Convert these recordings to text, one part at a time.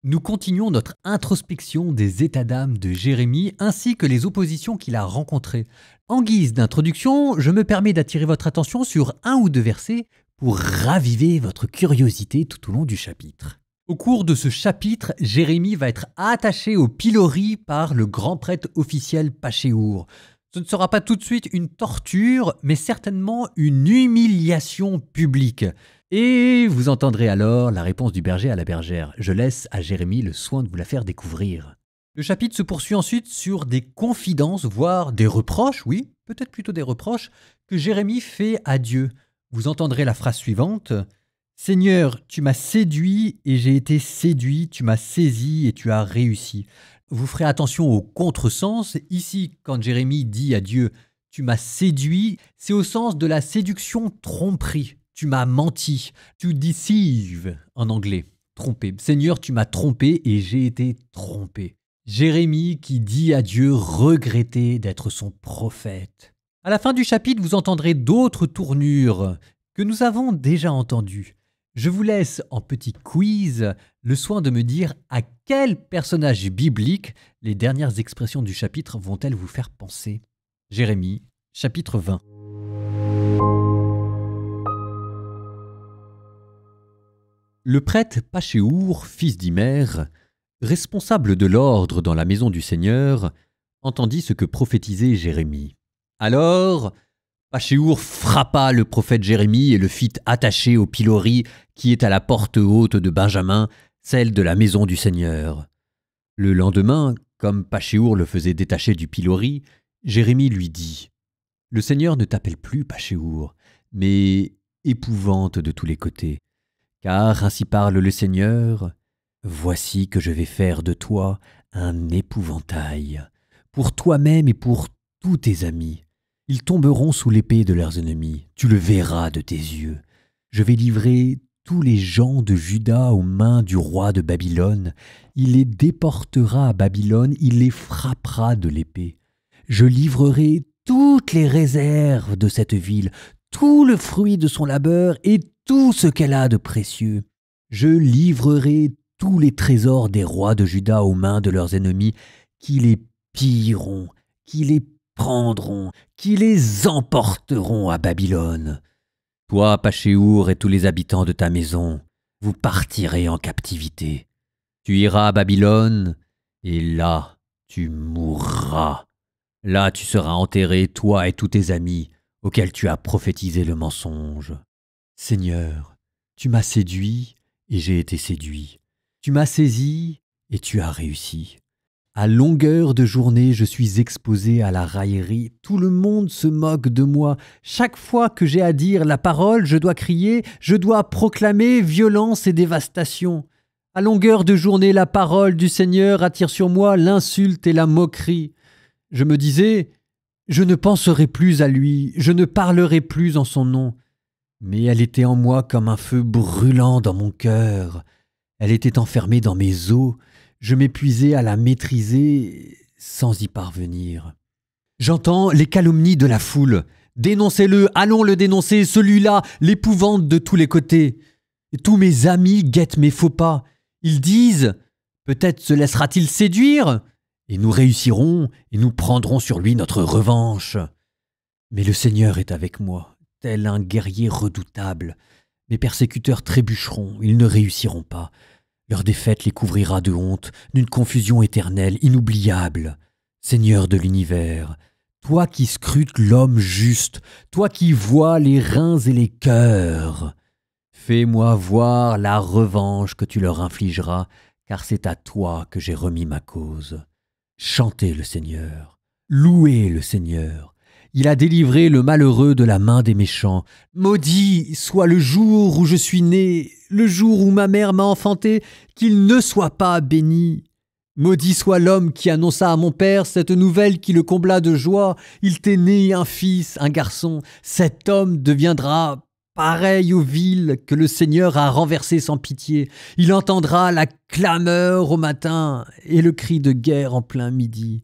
Nous continuons notre introspection des états d'âme de Jérémie ainsi que les oppositions qu'il a rencontrées. En guise d'introduction, je me permets d'attirer votre attention sur un ou deux versets pour raviver votre curiosité tout au long du chapitre. Au cours de ce chapitre, Jérémie va être attaché au pilori par le grand prêtre officiel Pachéour. Ce ne sera pas tout de suite une torture, mais certainement une humiliation publique. Et vous entendrez alors la réponse du berger à la bergère. Je laisse à Jérémie le soin de vous la faire découvrir. Le chapitre se poursuit ensuite sur des confidences, voire des reproches, oui, peut-être plutôt des reproches, que Jérémie fait à Dieu. Vous entendrez la phrase suivante. « Seigneur, tu m'as séduit et j'ai été séduit, tu m'as saisi et tu as réussi. » Vous ferez attention au contresens. Ici, quand Jérémie dit à Dieu « tu m'as séduit », c'est au sens de la séduction tromperie. Tu m'as menti, to deceive en anglais, trompé. Seigneur, tu m'as trompé et j'ai été trompé. Jérémie qui dit à Dieu regretter d'être son prophète. À la fin du chapitre, vous entendrez d'autres tournures que nous avons déjà entendues. Je vous laisse en petit quiz le soin de me dire à quel personnage biblique les dernières expressions du chapitre vont-elles vous faire penser. Jérémie, chapitre 20. Le prêtre Pachéour, fils d'Imer, responsable de l'ordre dans la maison du Seigneur, entendit ce que prophétisait Jérémie. Alors, Pachéour frappa le prophète Jérémie et le fit attacher au pilori qui est à la porte haute de Benjamin, celle de la maison du Seigneur. Le lendemain, comme Pachéour le faisait détacher du pilori, Jérémie lui dit « Le Seigneur ne t'appelle plus Pachéour, mais épouvante de tous les côtés. Car ainsi parle le Seigneur, voici que je vais faire de toi un épouvantail, pour toi-même et pour tous tes amis. Ils tomberont sous l'épée de leurs ennemis, tu le verras de tes yeux. Je vais livrer tous les gens de Juda aux mains du roi de Babylone. Il les déportera à Babylone, il les frappera de l'épée. Je livrerai toutes les réserves de cette ville, tout le fruit de son labeur et tout ce qu'elle a de précieux. Je livrerai tous les trésors des rois de Juda aux mains de leurs ennemis, qui les pilleront, qui les prendront, qui les emporteront à Babylone. Toi, Pachéour, et tous les habitants de ta maison, vous partirez en captivité. Tu iras à Babylone, et là, tu mourras. Là, tu seras enterré, toi et tous tes amis, auxquels tu as prophétisé le mensonge. Seigneur, tu m'as séduit et j'ai été séduit. Tu m'as saisi et tu as réussi. À longueur de journée, je suis exposé à la raillerie. Tout le monde se moque de moi. Chaque fois que j'ai à dire la parole, je dois crier, je dois proclamer violence et dévastation. À longueur de journée, la parole du Seigneur attire sur moi l'insulte et la moquerie. Je me disais, je ne penserai plus à lui, je ne parlerai plus en son nom. Mais elle était en moi comme un feu brûlant dans mon cœur. Elle était enfermée dans mes os. Je m'épuisais à la maîtriser sans y parvenir. J'entends les calomnies de la foule. Dénoncez-le, allons le dénoncer, celui-là, l'épouvante de tous les côtés. Et tous mes amis guettent mes faux pas. Ils disent, peut-être se laissera-t-il séduire, et nous réussirons, et nous prendrons sur lui notre revanche. Mais le Seigneur est avec moi. Tel un guerrier redoutable. Mes persécuteurs trébucheront, ils ne réussiront pas. Leur défaite les couvrira de honte, d'une confusion éternelle, inoubliable. Seigneur de l'univers, toi qui scrutes l'homme juste, toi qui vois les reins et les cœurs, fais-moi voir la revanche que tu leur infligeras, car c'est à toi que j'ai remis ma cause. Chantez le Seigneur, louez le Seigneur. Il a délivré le malheureux de la main des méchants. Maudit soit le jour où je suis né, le jour où ma mère m'a enfanté, qu'il ne soit pas béni. Maudit soit l'homme qui annonça à mon père cette nouvelle qui le combla de joie. Il t'est né un fils, un garçon. Cet homme deviendra pareil aux villes que le Seigneur a renversées sans pitié. Il entendra la clameur au matin et le cri de guerre en plein midi.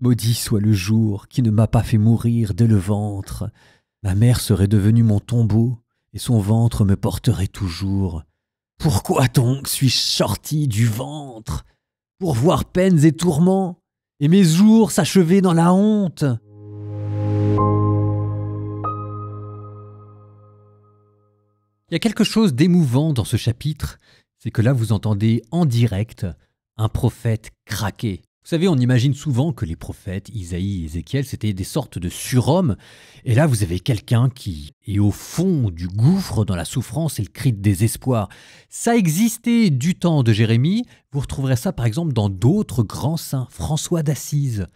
Maudit soit le jour qui ne m'a pas fait mourir dès le ventre. Ma mère serait devenue mon tombeau, et son ventre me porterait toujours. Pourquoi donc suis-je sorti du ventre? Pour voir peines et tourments, et mes jours s'achever dans la honte. Il y a quelque chose d'émouvant dans ce chapitre, c'est que là vous entendez en direct un prophète craquer. Vous savez, on imagine souvent que les prophètes, Isaïe et Ézéchiel, c'était des sortes de surhommes. Et là, vous avez quelqu'un qui est au fond du gouffre dans la souffrance et le cri de désespoir. Ça existait du temps de Jérémie. Vous retrouverez ça, par exemple, dans d'autres grands saints. François d'Assise.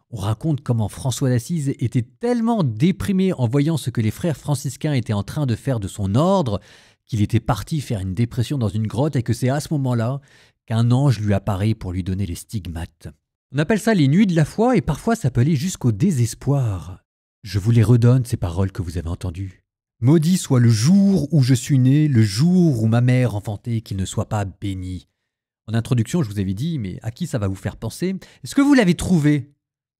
On raconte comment François d'Assise était tellement déprimé en voyant ce que les frères franciscains étaient en train de faire de son ordre qu'il était parti faire une dépression dans une grotte et que c'est à ce moment-là qu'un ange lui apparaît pour lui donner les stigmates. On appelle ça les nuits de la foi et parfois ça peut aller jusqu'au désespoir. Je vous les redonne, ces paroles que vous avez entendues. Maudit soit le jour où je suis né, le jour où ma mère enfantait, qu'il ne soit pas béni. En introduction, je vous avais dit, mais à qui ça va vous faire penser? Est-ce que vous l'avez trouvé?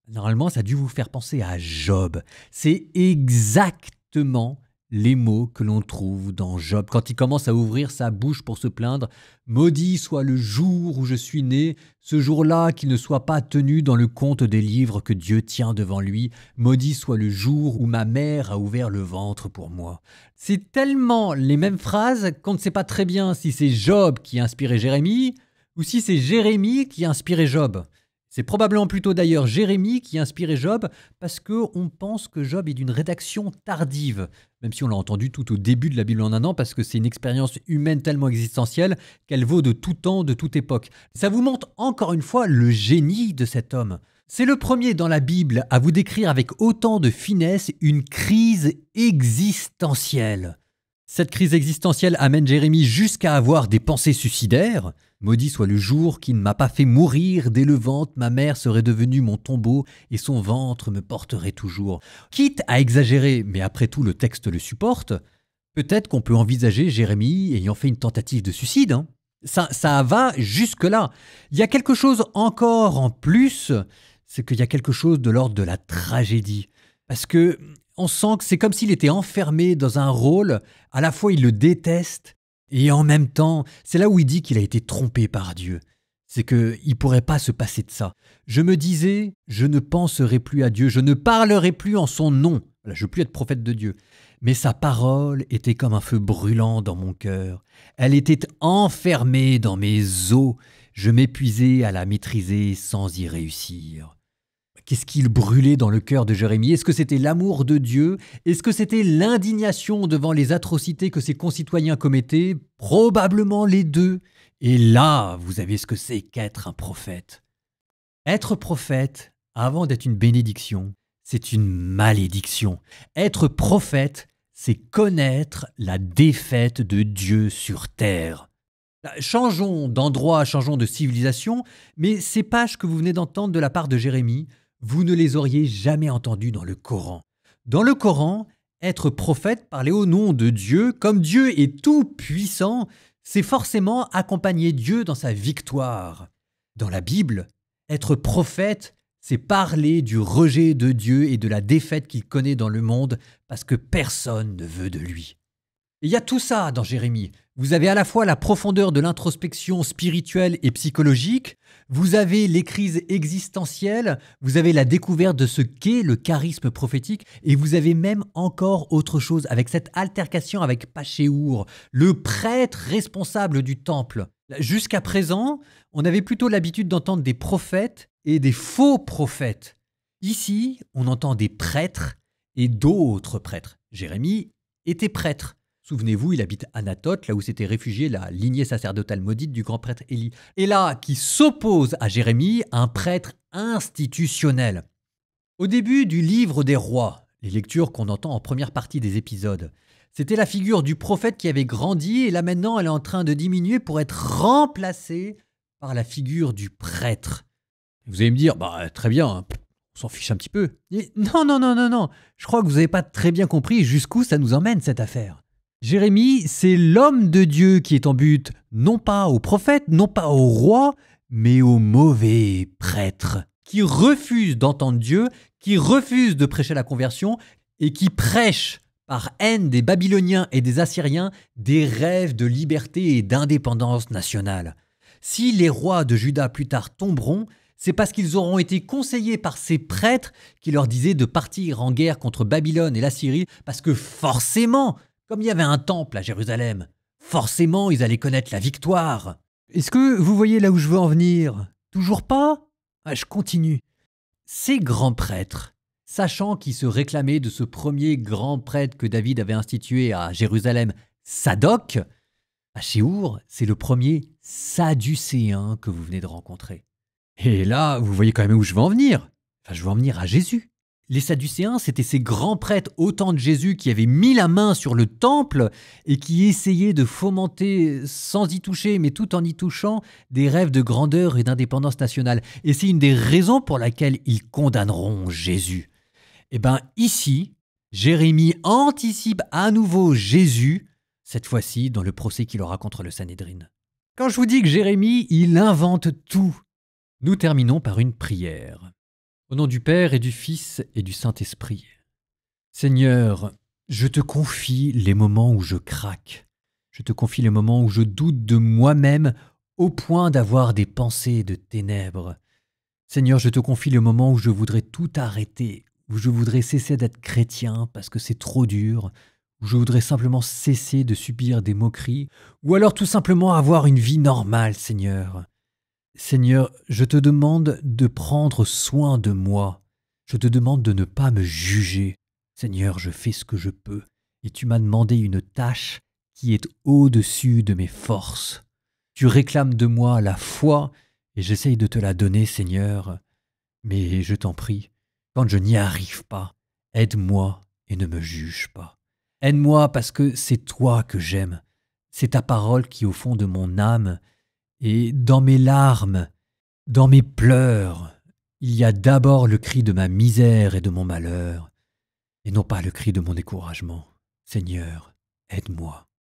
Normalement, ça a dû vous faire penser à Job. C'est exactement les mots que l'on trouve dans Job. Quand il commence à ouvrir sa bouche pour se plaindre, « Maudit soit le jour où je suis né, ce jour-là qu'il ne soit pas tenu dans le compte des livres que Dieu tient devant lui. Maudit soit le jour où ma mère a ouvert le ventre pour moi. » C'est tellement les mêmes phrases qu'on ne sait pas très bien si c'est Job qui a inspiré Jérémie ou si c'est Jérémie qui a inspiré Job. C'est probablement plutôt d'ailleurs Jérémie qui a inspiré Job parce qu'on pense que Job est d'une rédaction tardive, même si on l'a entendu tout au début de la Bible en un an parce que c'est une expérience humaine tellement existentielle qu'elle vaut de tout temps, de toute époque. Ça vous montre encore une fois le génie de cet homme. C'est le premier dans la Bible à vous décrire avec autant de finesse une crise existentielle. Cette crise existentielle amène Jérémie jusqu'à avoir des pensées suicidaires. Maudit soit le jour qui ne m'a pas fait mourir dès le ventre, ma mère serait devenue mon tombeau et son ventre me porterait toujours. Quitte à exagérer, mais après tout le texte le supporte, peut-être qu'on peut envisager Jérémie ayant fait une tentative de suicide. Ça va jusque-là. Il y a quelque chose encore en plus, c'est qu'il y a quelque chose de l'ordre de la tragédie. Parce que on sent que c'est comme s'il était enfermé dans un rôle, à la fois il le déteste, et en même temps, c'est là où il dit qu'il a été trompé par Dieu. C'est qu'il ne pourrait pas se passer de ça. Je me disais, je ne penserai plus à Dieu, je ne parlerai plus en son nom. Voilà, je ne veux plus être prophète de Dieu. Mais sa parole était comme un feu brûlant dans mon cœur. Elle était enfermée dans mes os. Je m'épuisais à la maîtriser sans y réussir. Qu'est-ce qu'il brûlait dans le cœur de Jérémie? Est-ce que c'était l'amour de Dieu? Est-ce que c'était l'indignation devant les atrocités que ses concitoyens commettaient? Probablement les deux. Et là, vous avez ce que c'est qu'être un prophète. Être prophète, avant d'être une bénédiction, c'est une malédiction. Être prophète, c'est connaître la défaite de Dieu sur terre. Changeons d'endroit, changeons de civilisation, mais ces pages que vous venez d'entendre de la part de Jérémie, vous ne les auriez jamais entendues dans le Coran. Dans le Coran, être prophète, parler au nom de Dieu, comme Dieu est tout puissant, c'est forcément accompagner Dieu dans sa victoire. Dans la Bible, être prophète, c'est parler du rejet de Dieu et de la défaite qu'il connaît dans le monde parce que personne ne veut de lui. Et il y a tout ça dans Jérémie. Vous avez à la fois la profondeur de l'introspection spirituelle et psychologique, vous avez les crises existentielles, vous avez la découverte de ce qu'est le charisme prophétique, et vous avez même encore autre chose avec cette altercation avec Pachéour, le prêtre responsable du temple. Jusqu'à présent, on avait plutôt l'habitude d'entendre des prophètes et des faux prophètes. Ici, on entend des prêtres et d'autres prêtres. Jérémie était prêtre. Souvenez-vous, il habite Anatote, là où s'était réfugiée la lignée sacerdotale maudite du grand prêtre Élie. Et là, qui s'oppose à Jérémie, un prêtre institutionnel. Au début du livre des rois, les lectures qu'on entend en première partie des épisodes, c'était la figure du prophète qui avait grandi et là maintenant elle est en train de diminuer pour être remplacée par la figure du prêtre. Vous allez me dire, très bien, on s'en fiche un petit peu. Et non, je crois que vous n'avez pas très bien compris jusqu'où ça nous emmène cette affaire. Jérémie, c'est l'homme de Dieu qui est en but, non pas au prophète, non pas au roi, mais au mauvais prêtre, qui refuse d'entendre Dieu, qui refuse de prêcher la conversion et qui prêche par haine des Babyloniens et des Assyriens, des rêves de liberté et d'indépendance nationale. Si les rois de Juda plus tard tomberont, c'est parce qu'ils auront été conseillés par ces prêtres qui leur disaient de partir en guerre contre Babylone et l'Assyrie, parce que forcément, comme il y avait un temple à Jérusalem, forcément ils allaient connaître la victoire. Est-ce que vous voyez là où je veux en venir? Toujours pas? Je continue. Ces grands prêtres, sachant qu'ils se réclamaient de ce premier grand prêtre que David avait institué à Jérusalem, Sadoc, Achéour, c'est le premier Sadducéen que vous venez de rencontrer. Et là, vous voyez quand même où je veux en venir. Je veux en venir à Jésus. Les Sadducéens, c'étaient ces grands prêtres au temps de Jésus qui avaient mis la main sur le temple et qui essayaient de fomenter, sans y toucher, mais tout en y touchant, des rêves de grandeur et d'indépendance nationale. Et c'est une des raisons pour laquelle ils condamneront Jésus. Et bien ici, Jérémie anticipe à nouveau Jésus, cette fois-ci dans le procès qu'il aura contre le Sanhédrin. Quand je vous dis que Jérémie, il invente tout, nous terminons par une prière. Au nom du Père et du Fils et du Saint-Esprit. Seigneur, je te confie les moments où je craque. Je te confie les moments où je doute de moi-même au point d'avoir des pensées de ténèbres. Seigneur, je te confie le moment où je voudrais tout arrêter, où je voudrais cesser d'être chrétien parce que c'est trop dur, où je voudrais simplement cesser de subir des moqueries, ou alors tout simplement avoir une vie normale, Seigneur. Seigneur, je te demande de prendre soin de moi. Je te demande de ne pas me juger. Seigneur, je fais ce que je peux, et tu m'as demandé une tâche qui est au-dessus de mes forces. Tu réclames de moi la foi, et j'essaye de te la donner, Seigneur. Mais je t'en prie, quand je n'y arrive pas, aide-moi et ne me juge pas. Aide-moi parce que c'est toi que j'aime. C'est ta parole qui, au fond de mon âme, et dans mes larmes, dans mes pleurs, il y a d'abord le cri de ma misère et de mon malheur, et non pas le cri de mon découragement. Seigneur, aide-moi.